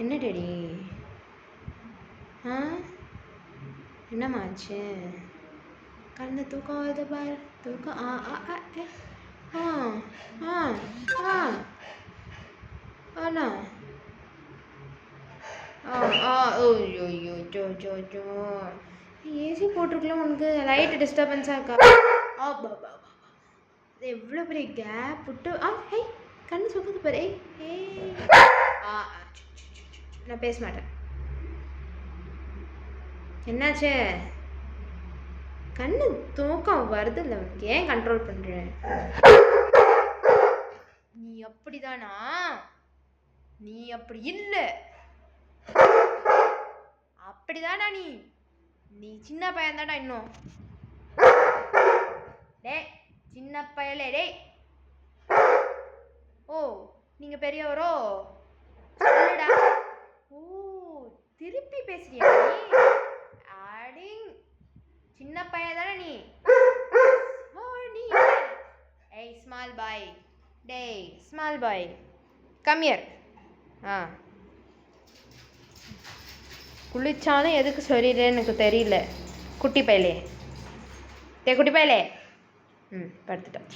என்ன டேடி? ஆ என்னம்மாச்சு? கண்ணு தூக்கம் வருது பாரு. தூக்கம் ஆ ஆ ஆ ஏ ஆ ஆ ஆ ஆனா ஆ ஆ ஐயோ ஐயோ ஜோ ஜோ ஜோ ஏசி போட்டிருக்கலாம். உனக்கு லைட்டு டிஸ்டர்பன்ஸாக இருக்கா? ஆ எவ்வளோ பெரிய கேப் விட்டு ஹே கண்ணு சுக்குது பாரு. ஏய் ஆ நான் பேச மாட்டேன். என்னாச்சு? கண்ணு தூக்கம் வருது இல்லை உனக்கு? ஏன் கண்ட்ரோல் பண்ணுற? நீ அப்படிதானா? நீ அப்படி இல்லை. அப்படிதானா? நீ சின்ன பையன் தானா இன்னும்? டேய் சின்ன பையலே டேய். ஓ நீங்க பெரியவரோ? சொல்லுடா. ஓ திருப்பி பேசுறியா நீ? அடிங் சின்ன பையன் தானே நீ? ஓ நீ ஏய் ஸ்மால் பாய். டேய் ஸ்மால் பாய் கம் ஹியர். குளிச்சாலும் எதுக்கு சரியில்லைன்னு எனக்கு தெரியல. குட்டி பயலே டே குட்டி பயலே. படுத்துட்டா.